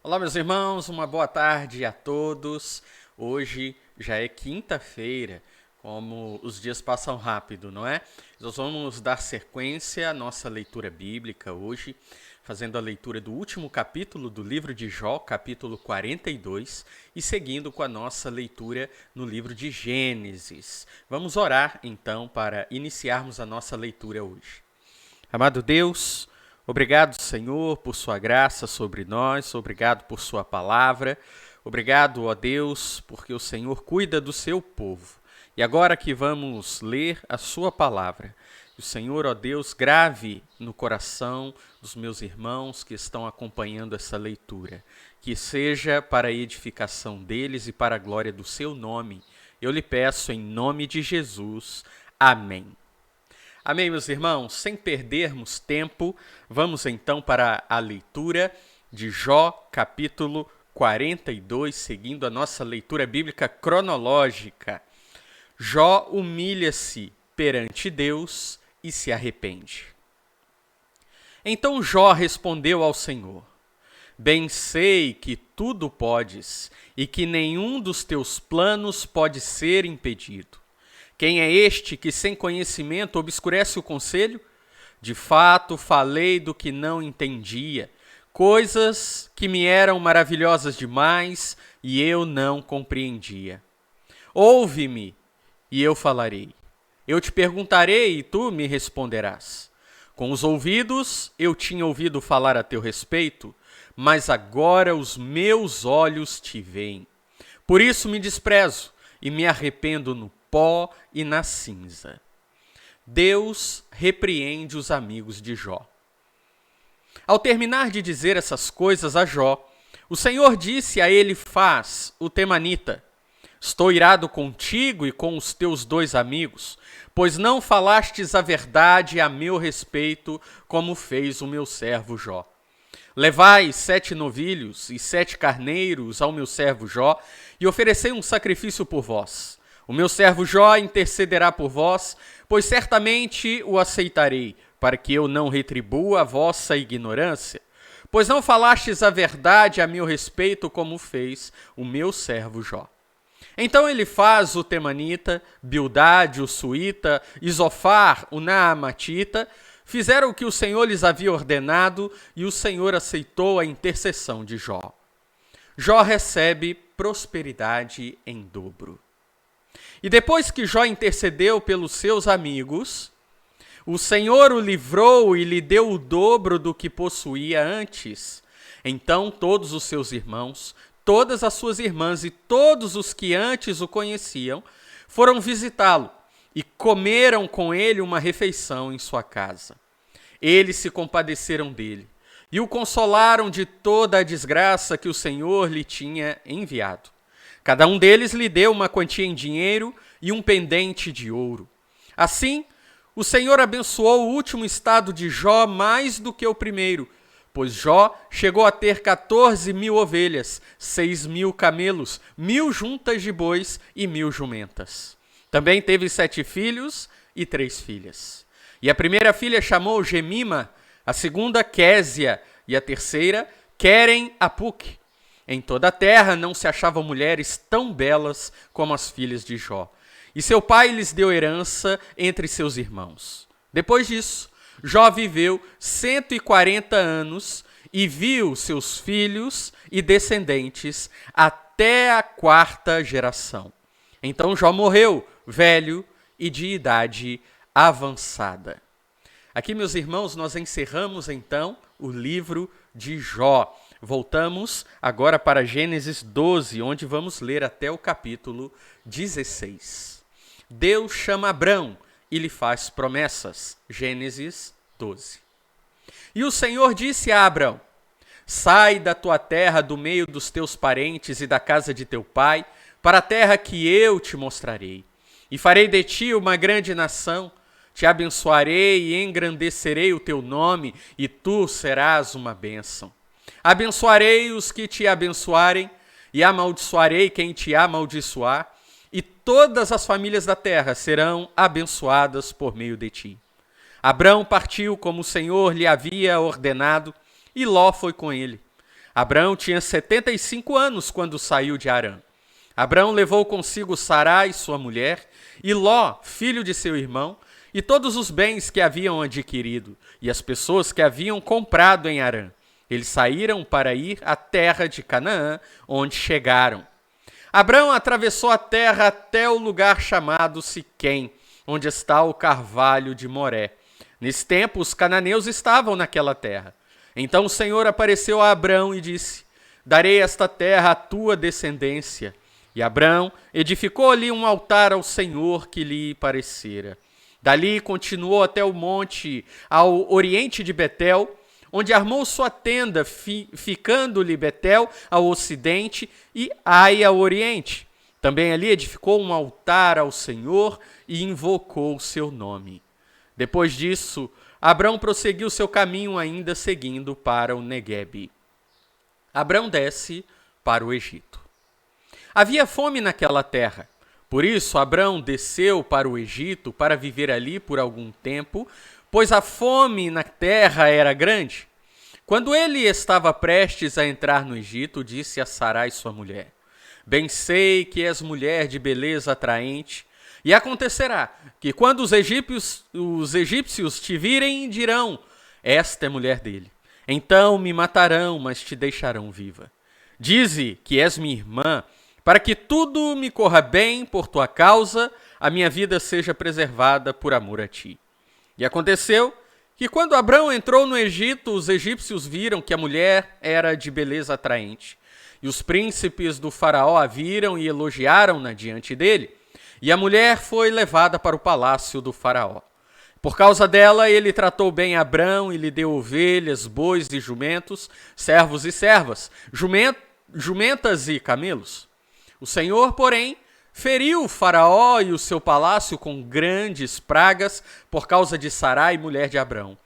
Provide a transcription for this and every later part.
Olá, meus irmãos, uma boa tarde a todos. Hoje já é quinta-feira, como os dias passam rápido, não é? Nós vamos dar sequência à nossa leitura bíblica hoje, fazendo a leitura do último capítulo do livro de Jó, capítulo 42, e seguindo com a nossa leitura no livro de Gênesis. Vamos orar, então, para iniciarmos a nossa leitura hoje. Amado Deus, obrigado, Senhor, por sua graça sobre nós, obrigado por sua palavra, obrigado, ó Deus, porque o Senhor cuida do seu povo. E agora que vamos ler a sua palavra, o Senhor, ó Deus, grave no coração dos meus irmãos que estão acompanhando essa leitura, que seja para a edificação deles e para a glória do seu nome. Eu lhe peço em nome de Jesus. Amém. Amém, meus irmãos? Sem perdermos tempo, vamos então para a leitura de Jó, capítulo 42, seguindo a nossa leitura bíblica cronológica. Jó humilha-se perante Deus e se arrepende. Então Jó respondeu ao Senhor: Bem sei que tudo podes e que nenhum dos teus planos pode ser impedido. Quem é este que sem conhecimento obscurece o conselho? De fato, falei do que não entendia, coisas que me eram maravilhosas demais e eu não compreendia. Ouve-me e eu falarei. Eu te perguntarei e tu me responderás. Com os ouvidos eu tinha ouvido falar a teu respeito, mas agora os meus olhos te veem. Por isso me desprezo e me arrependo no pó e na cinza. Deus repreende os amigos de Jó. Ao terminar de dizer essas coisas a Jó, o Senhor disse a Elifaz, o temanita: Estou irado contigo e com os teus dois amigos, pois não falastes a verdade a meu respeito, como fez o meu servo Jó. Levai 7 novilhos e 7 carneiros ao meu servo Jó, e oferecei um sacrifício por vós. O meu servo Jó intercederá por vós, pois certamente o aceitarei, para que eu não retribua a vossa ignorância. Pois não falastes a verdade a meu respeito, como fez o meu servo Jó. Então Elifaz, o temanita, Bildade, o suíta, Isofar, o naamatita, fizeram o que o Senhor lhes havia ordenado, e o Senhor aceitou a intercessão de Jó. Jó recebe prosperidade em dobro. E depois que Jó intercedeu pelos seus amigos, o Senhor o livrou e lhe deu o dobro do que possuía antes. Então todos os seus irmãos, todas as suas irmãs e todos os que antes o conheciam foram visitá-lo e comeram com ele uma refeição em sua casa. Eles se compadeceram dele e o consolaram de toda a desgraça que o Senhor lhe tinha enviado. Cada um deles lhe deu uma quantia em dinheiro e um pendente de ouro. Assim, o Senhor abençoou o último estado de Jó mais do que o primeiro, pois Jó chegou a ter 14.000 ovelhas, 6.000 camelos, 1.000 juntas de bois e 1.000 jumentas. Também teve 7 filhos e 3 filhas. E a primeira filha chamou Gemima, a segunda Késia e a terceira Queren-Apuc. Em toda a terra não se achavam mulheres tão belas como as filhas de Jó. E seu pai lhes deu herança entre seus irmãos. Depois disso, Jó viveu 140 anos e viu seus filhos e descendentes até a 4ª geração. Então Jó morreu, velho e de idade avançada. Aqui, meus irmãos, nós encerramos então o livro de Jó. Voltamos agora para Gênesis 12, onde vamos ler até o capítulo 16. Deus chama Abrão e lhe faz promessas. Gênesis 12. E o Senhor disse a Abrão: Sai da tua terra, do meio dos teus parentes e da casa de teu pai, para a terra que eu te mostrarei. E farei de ti uma grande nação, te abençoarei e engrandecerei o teu nome, e tu serás uma bênção. Abençoarei os que te abençoarem, e amaldiçoarei quem te amaldiçoar, e todas as famílias da terra serão abençoadas por meio de ti. Abrão partiu como o Senhor lhe havia ordenado, e Ló foi com ele. Abrão tinha 75 anos quando saiu de Harã. Abrão levou consigo Sarai, sua mulher, e Ló, filho de seu irmão, e todos os bens que haviam adquirido, e as pessoas que haviam comprado em Harã. Eles saíram para ir à terra de Canaã, onde chegaram. Abrão atravessou a terra até o lugar chamado Siquém, onde está o carvalho de Moré. Nesse tempo, os cananeus estavam naquela terra. Então o Senhor apareceu a Abrão e disse: darei esta terra à tua descendência. E Abrão edificou ali um altar ao Senhor que lhe parecera. Dali continuou até o monte ao oriente de Betel, onde armou sua tenda, ficando-lhe Betel ao ocidente e Ai ao oriente. Também ali edificou um altar ao Senhor e invocou o seu nome. Depois disso, Abrão prosseguiu seu caminho ainda seguindo para o Neguebe. Abrão desce para o Egito. Havia fome naquela terra. Por isso, Abrão desceu para o Egito para viver ali por algum tempo, pois a fome na terra era grande. Quando ele estava prestes a entrar no Egito, disse a Sarai, sua mulher: bem sei que és mulher de beleza atraente, e acontecerá que quando os egípcios te virem, dirão: esta é mulher dele. Então me matarão, mas te deixarão viva. Dize que és minha irmã, para que tudo me corra bem por tua causa, a minha vida seja preservada por amor a ti. E aconteceu que quando Abrão entrou no Egito, os egípcios viram que a mulher era de beleza atraente. E os príncipes do faraó a viram e elogiaram-na diante dele. E a mulher foi levada para o palácio do faraó. Por causa dela, ele tratou bem Abrão e lhe deu ovelhas, bois e jumentos, servos e servas, jumentas e camelos. O Senhor, porém, feriu o faraó e o seu palácio com grandes pragas por causa de Sarai, mulher de Abrão.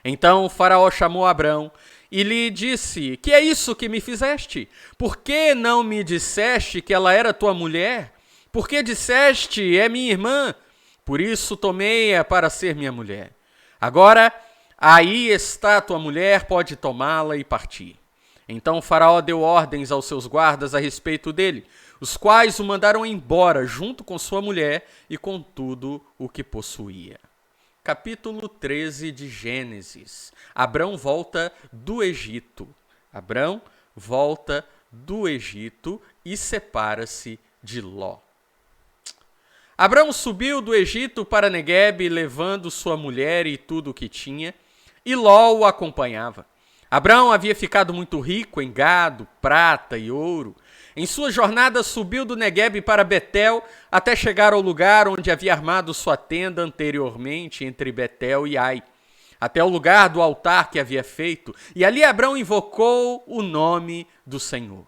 Então o faraó chamou Abrão e lhe disse: que é isso que me fizeste? Por que não me disseste que ela era tua mulher? Por que disseste: é minha irmã? Por isso tomei-a para ser minha mulher. Agora, aí está tua mulher, pode tomá-la e partir. Então o faraó deu ordens aos seus guardas a respeito dele, os quais o mandaram embora junto com sua mulher e com tudo o que possuía. Capítulo 13 de Gênesis. Abrão volta do Egito. Abrão volta do Egito e separa-se de Ló. Abrão subiu do Egito para Neguebe, levando sua mulher e tudo o que tinha, e Ló o acompanhava. Abrão havia ficado muito rico em gado, prata e ouro. Em sua jornada subiu do Neguebe para Betel, até chegar ao lugar onde havia armado sua tenda anteriormente entre Betel e Ai, até o lugar do altar que havia feito, e ali Abrão invocou o nome do Senhor.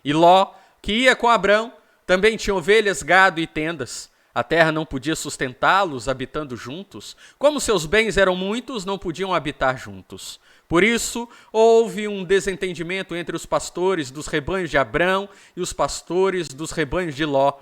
E Ló, que ia com Abrão, também tinha ovelhas, gado e tendas. A terra não podia sustentá-los habitando juntos. Como seus bens eram muitos, não podiam habitar juntos. Por isso, houve um desentendimento entre os pastores dos rebanhos de Abrão e os pastores dos rebanhos de Ló.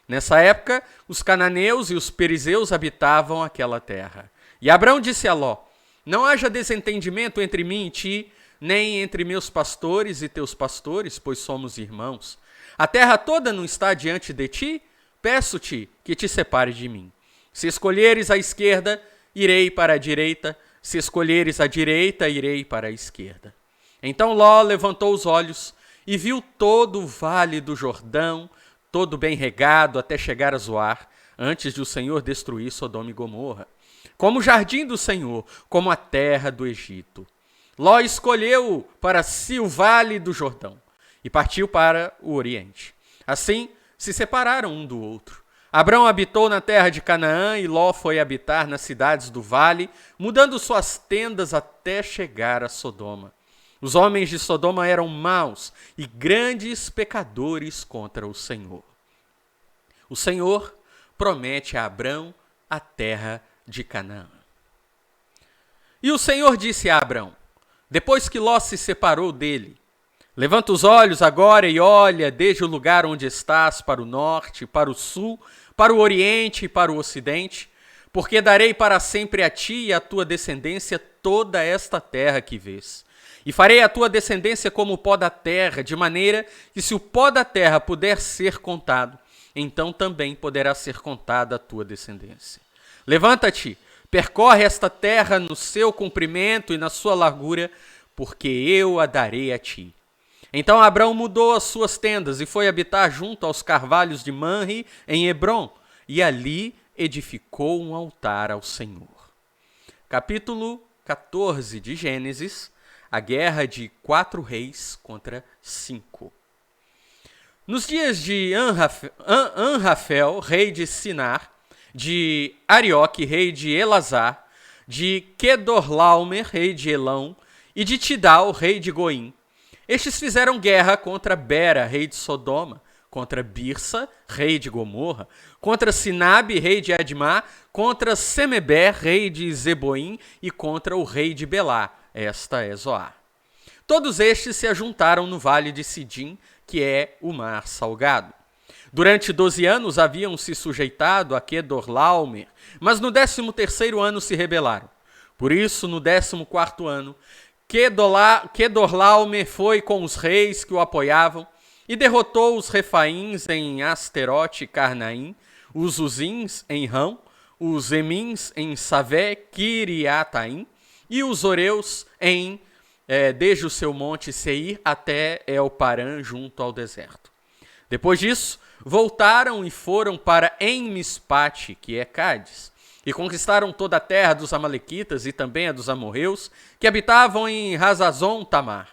Nessa época, os cananeus e os perizeus habitavam aquela terra. E Abrão disse a Ló: não haja desentendimento entre mim e ti, nem entre meus pastores e teus pastores, pois somos irmãos. A terra toda não está diante de ti? Peço-te que te separe de mim. Se escolheres a esquerda, irei para a direita. Se escolheres a direita, irei para a esquerda. Então Ló levantou os olhos e viu todo o vale do Jordão, todo bem regado até chegar a Zoar, antes de o Senhor destruir Sodoma e Gomorra, como o jardim do Senhor, como a terra do Egito. Ló escolheu para si o vale do Jordão e partiu para o oriente. Assim, se separaram um do outro. Abrão habitou na terra de Canaã e Ló foi habitar nas cidades do vale, mudando suas tendas até chegar a Sodoma. Os homens de Sodoma eram maus e grandes pecadores contra o Senhor. O Senhor promete a Abrão a terra de Canaã. E o Senhor disse a Abrão, depois que Ló se separou dele: levanta os olhos agora e olha desde o lugar onde estás para o norte, para o sul, para o oriente e para o ocidente, porque darei para sempre a ti e à tua descendência toda esta terra que vês. E farei a tua descendência como o pó da terra, de maneira que se o pó da terra puder ser contado, então também poderá ser contada a tua descendência. Levanta-te, percorre esta terra no seu comprimento e na sua largura, porque eu a darei a ti. Então Abrão mudou as suas tendas e foi habitar junto aos carvalhos de Manre, em Hebrom, e ali edificou um altar ao Senhor. Capítulo 14 de Gênesis, a guerra de 4 reis contra 5. Nos dias de Anrafel, rei de Sinar, de Arioque, rei de Elazar, de Quedorlaomer, rei de Elão, e de Tidal, rei de Goim, estes fizeram guerra contra Bera, rei de Sodoma, contra Birsa, rei de Gomorra, contra Sinabe, rei de Admá, contra Semeber, rei de Zeboim, e contra o rei de Belá, esta é Zoar. Todos estes se ajuntaram no vale de Sidim, que é o mar salgado. Durante 12 anos haviam se sujeitado a Quedorlaomer, mas no 13º ano se rebelaram. Por isso, no 14º ano, Quedorlaomer foi com os reis que o apoiavam e derrotou os Refaíns em Asterote e Carnaim, os Uzins em Rão, os Emins em Savé, Kiriataim, e os Oreus desde o seu monte Seir até El-Parã, junto ao deserto. Depois disso, voltaram e foram para En-Mispate, que é Cádiz, e conquistaram toda a terra dos amalequitas e também a dos amorreus, que habitavam em Hazazon Tamar.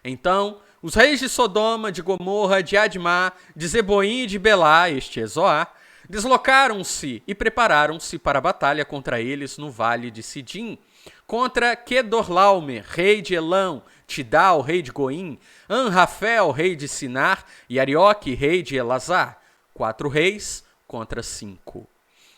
Então, os reis de Sodoma, de Gomorra, de Admá, de Zeboim e de Belá, este é Zoar, deslocaram-se e prepararam-se para a batalha contra eles no vale de Sidim, contra Quedorlaomer, rei de Elão, Tidal, rei de Goim, Anrafel, rei de Sinar, e Arioque, rei de Elazar. 4 reis contra 5.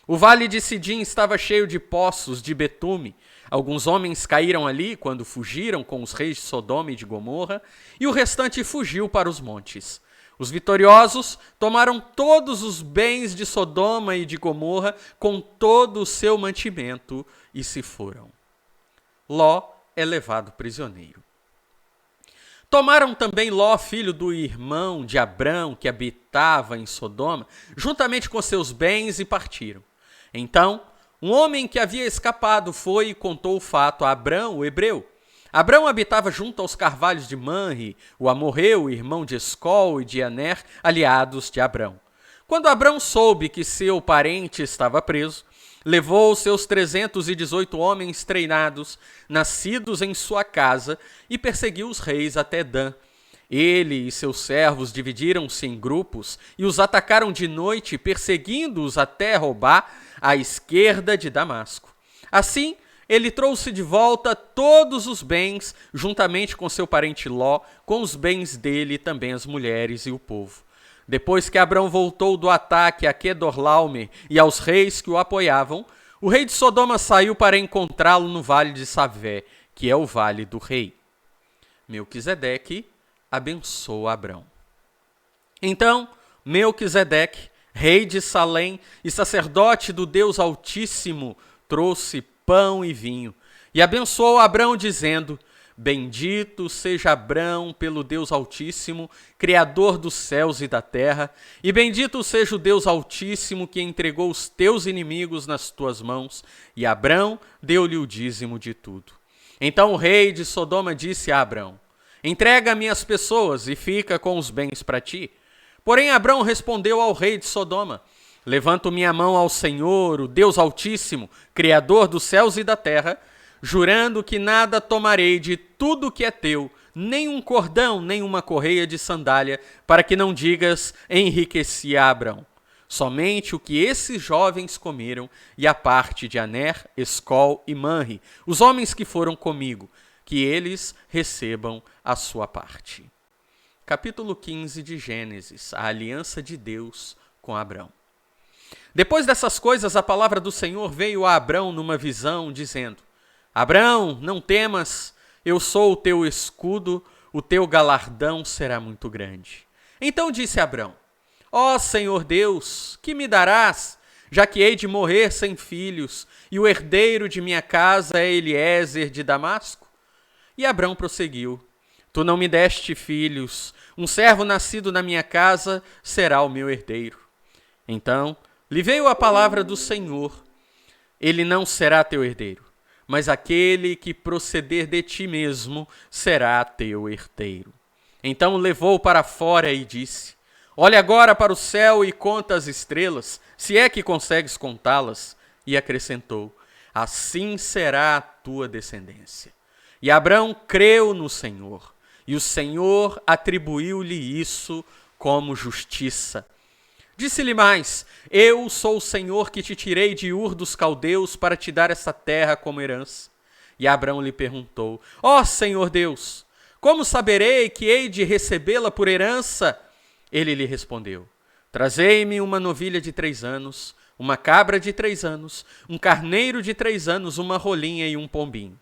O vale de Sidim estava cheio de poços de betume. Alguns homens caíram ali quando fugiram com os reis de Sodoma e de Gomorra, e o restante fugiu para os montes. Os vitoriosos tomaram todos os bens de Sodoma e de Gomorra com todo o seu mantimento e se foram. Ló é levado prisioneiro. Tomaram também Ló, filho do irmão de Abrão, que habitava em Sodoma, juntamente com seus bens e partiram. Então, um homem que havia escapado foi e contou o fato a Abrão, o hebreu. Abrão habitava junto aos carvalhos de Manre, o amorreu, irmão de Escol e de Aner, aliados de Abrão. Quando Abrão soube que seu parente estava preso, levou seus 318 homens treinados, nascidos em sua casa, e perseguiu os reis até Dan. Ele e seus servos dividiram-se em grupos e os atacaram de noite, perseguindo-os até Robá, à esquerda de Damasco. Assim, ele trouxe de volta todos os bens, juntamente com seu parente Ló, com os bens dele e também as mulheres e o povo. Depois que Abrão voltou do ataque a Quedorlaomer e aos reis que o apoiavam, o rei de Sodoma saiu para encontrá-lo no vale de Savé, que é o vale do rei. Melquisedeque abençoa Abrão. Então, Melquisedeque, rei de Salém e sacerdote do Deus Altíssimo, trouxe pão e vinho, e abençoou Abrão, dizendo: Bendito seja Abrão pelo Deus Altíssimo, Criador dos céus e da terra, e bendito seja o Deus Altíssimo que entregou os teus inimigos nas tuas mãos, e Abrão deu-lhe o dízimo de tudo. Então o rei de Sodoma disse a Abrão: Entrega-me as pessoas e fica com os bens para ti. Porém Abrão respondeu ao rei de Sodoma: Levanto minha mão ao Senhor, o Deus Altíssimo, Criador dos céus e da terra, jurando que nada tomarei de tudo que é teu, nem um cordão, nem uma correia de sandália, para que não digas, enriqueci a Abrão. Somente o que esses jovens comeram, e a parte de Aner, Escol e Manre, os homens que foram comigo, que eles recebam a sua parte. Capítulo 15 de Gênesis, a aliança de Deus com Abrão. Depois dessas coisas, a palavra do Senhor veio a Abrão numa visão, dizendo: Abrão, não temas, eu sou o teu escudo, o teu galardão será muito grande. Então disse Abrão: Ó Senhor Deus, que me darás, já que hei de morrer sem filhos, e o herdeiro de minha casa é Eliezer de Damasco? E Abrão prosseguiu: Tu não me deste filhos, um servo nascido na minha casa será o meu herdeiro. Então lhe veio a palavra do Senhor: Ele não será teu herdeiro, mas aquele que proceder de ti mesmo será teu herdeiro. Então o levou para fora e disse: Olha agora para o céu e conta as estrelas, se é que consegues contá-las. E acrescentou: Assim será a tua descendência. E Abrão creu no Senhor, e o Senhor atribuiu-lhe isso como justiça. Disse-lhe mais: Eu sou o Senhor que te tirei de Ur dos Caldeus para te dar essa terra como herança. E Abrão lhe perguntou: Ó Senhor Deus, como saberei que hei de recebê-la por herança? Ele lhe respondeu: Trazei-me uma novilha de 3 anos, uma cabra de 3 anos, um carneiro de 3 anos, uma rolinha e um pombinho.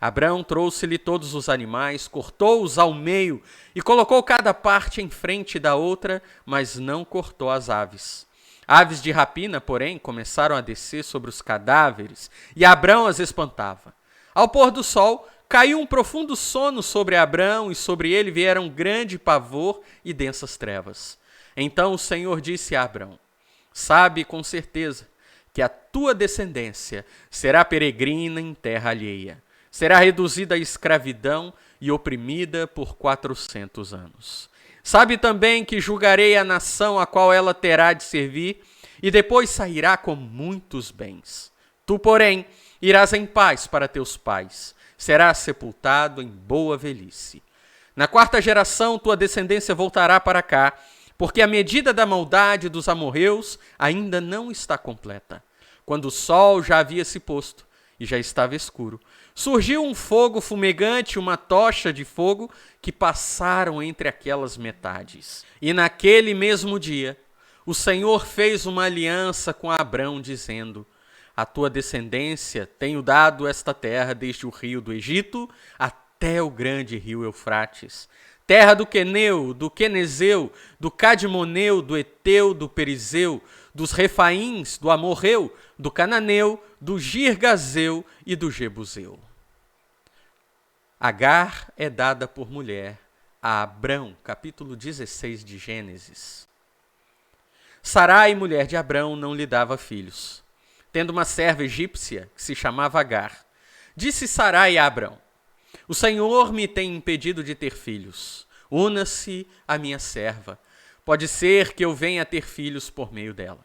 Abrão trouxe-lhe todos os animais, cortou-os ao meio e colocou cada parte em frente da outra, mas não cortou as aves. Aves de rapina, porém, começaram a descer sobre os cadáveres, e Abrão as espantava. Ao pôr do sol, caiu um profundo sono sobre Abrão, e sobre ele vieram grande pavor e densas trevas. Então o Senhor disse a Abrão: Sabe com certeza que a tua descendência será peregrina em terra alheia. Será reduzida à escravidão e oprimida por 400 anos. Sabe também que julgarei a nação a qual ela terá de servir, e depois sairá com muitos bens. Tu, porém, irás em paz para teus pais, serás sepultado em boa velhice. Na 4ª geração tua descendência voltará para cá, porque a medida da maldade dos amorreus ainda não está completa. Quando o sol já havia se posto e já estava escuro, surgiu um fogo fumegante, uma tocha de fogo, que passaram entre aquelas metades. E naquele mesmo dia, o Senhor fez uma aliança com Abrão, dizendo: A tua descendência tenho dado esta terra desde o rio do Egito até o grande rio Eufrates, terra do Queneu, do Quenezeu, do Cadmoneu, do Eteu, do Perizeu, dos Refaíns, do Amorreu, do Cananeu, do Girgazeu e do Jebuseu. Agar é dada por mulher a Abrão, capítulo 16 de Gênesis. Sarai, mulher de Abrão, não lhe dava filhos, tendo uma serva egípcia que se chamava Agar. Disse Sarai a Abrão: O Senhor me tem impedido de ter filhos. Una-se a minha serva. Pode ser que eu venha a ter filhos por meio dela.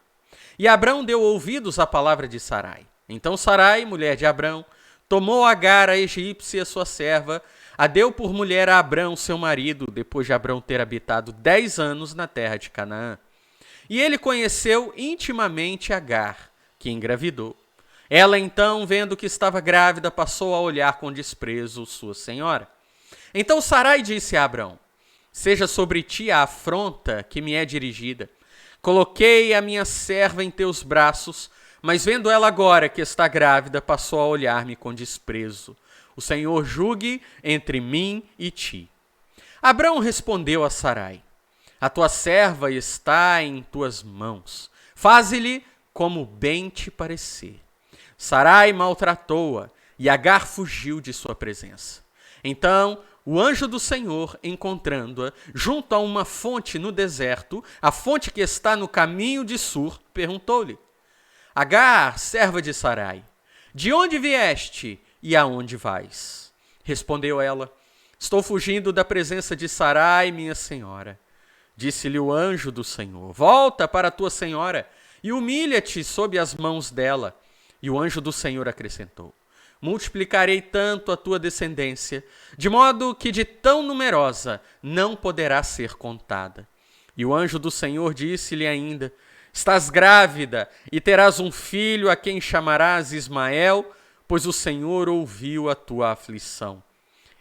E Abrão deu ouvidos à palavra de Sarai. Então Sarai, mulher de Abrão, tomou Agar, a egípcia, sua serva, a deu por mulher a Abrão, seu marido, depois de Abrão ter habitado 10 anos na terra de Canaã. E ele conheceu intimamente Agar, que engravidou. Ela então, vendo que estava grávida, passou a olhar com desprezo sua senhora. Então Sarai disse a Abrão: Seja sobre ti a afronta que me é dirigida. Coloquei a minha serva em teus braços, mas vendo ela agora que está grávida, passou a olhar-me com desprezo. O Senhor julgue entre mim e ti. Abrão respondeu a Sarai: A tua serva está em tuas mãos. Faze-lhe como bem te parecer. Sarai maltratou-a, e Agar fugiu de sua presença. Então o anjo do Senhor, encontrando-a junto a uma fonte no deserto, a fonte que está no caminho de Sur, perguntou-lhe: Agar, serva de Sarai, de onde vieste e aonde vais? Respondeu ela: Estou fugindo da presença de Sarai, minha senhora. Disse-lhe o anjo do Senhor: Volta para a tua senhora e humilha-te sob as mãos dela. E o anjo do Senhor acrescentou: Multiplicarei tanto a tua descendência, de modo que de tão numerosa não poderá ser contada. E o anjo do Senhor disse-lhe ainda: Estás grávida e terás um filho a quem chamarás Ismael, pois o Senhor ouviu a tua aflição.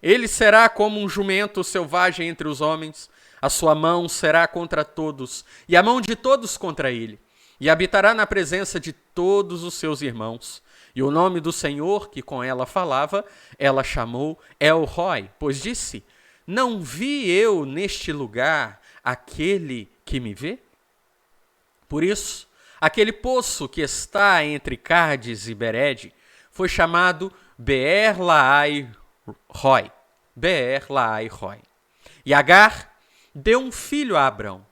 Ele será como um jumento selvagem entre os homens, a sua mão será contra todos, e a mão de todos contra ele, e habitará na presença de todos os seus irmãos. E o nome do Senhor, que com ela falava, ela chamou El-Roi, pois disse: Não vi eu neste lugar aquele que me vê? Por isso, aquele poço que está entre Cádiz e Bered foi chamado Beer-Lahai-Roi, Beer Laai Roi. E Agar deu um filho a Abrão,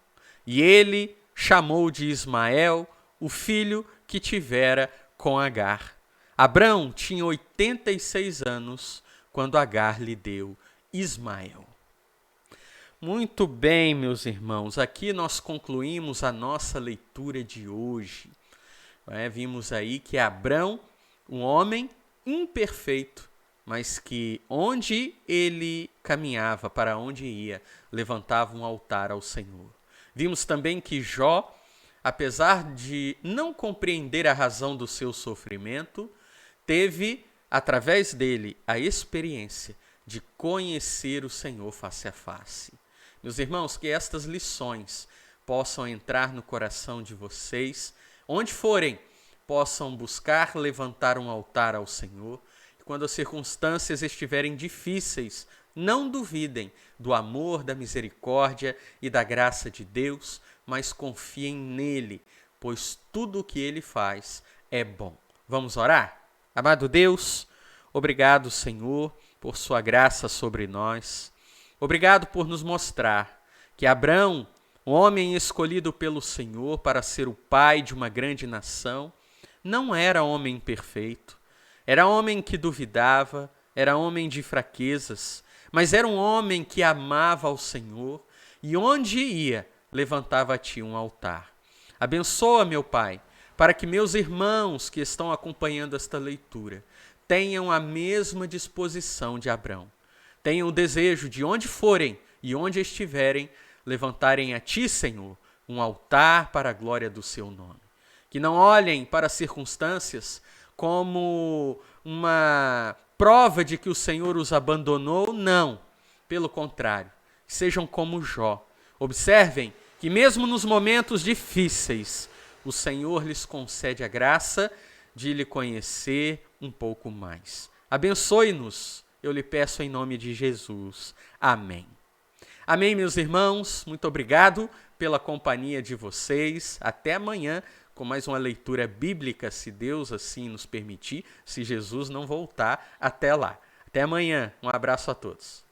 e ele chamou de Ismael o filho que tivera com Agar. Abrão tinha 86 anos quando Agar lhe deu Ismael. Muito bem, meus irmãos, aqui nós concluímos a nossa leitura de hoje. Vimos aí que Abrão, um homem imperfeito, mas que onde ele caminhava, para onde ia, levantava um altar ao Senhor. Vimos também que Jó, apesar de não compreender a razão do seu sofrimento, teve, através dele, a experiência de conhecer o Senhor face a face. Meus irmãos, que estas lições possam entrar no coração de vocês, onde forem, possam buscar levantar um altar ao Senhor. E quando as circunstâncias estiverem difíceis, não duvidem do amor, da misericórdia e da graça de Deus, mas confiem nele, pois tudo o que ele faz é bom. Vamos orar? Amado Deus, obrigado, Senhor, por sua graça sobre nós. Obrigado por nos mostrar que Abrão, um homem escolhido pelo Senhor para ser o pai de uma grande nação, não era homem perfeito, era homem que duvidava, era homem de fraquezas, mas era um homem que amava ao Senhor e onde ia, levantava a ti um altar. Abençoa, meu Pai, para que meus irmãos que estão acompanhando esta leitura tenham a mesma disposição de Abrão. Tenham o desejo de onde forem e onde estiverem, levantarem a ti, Senhor, um altar para a glória do seu nome. Que não olhem para as circunstâncias como uma prova de que o Senhor os abandonou, não. Pelo contrário, sejam como Jó. Observem que mesmo nos momentos difíceis, o Senhor lhes concede a graça de lhe conhecer um pouco mais. Abençoe-nos, eu lhe peço em nome de Jesus. Amém. Amém, meus irmãos. Muito obrigado pela companhia de vocês. Até amanhã com mais uma leitura bíblica, se Deus assim nos permitir, se Jesus não voltar até lá. Até amanhã. Um abraço a todos.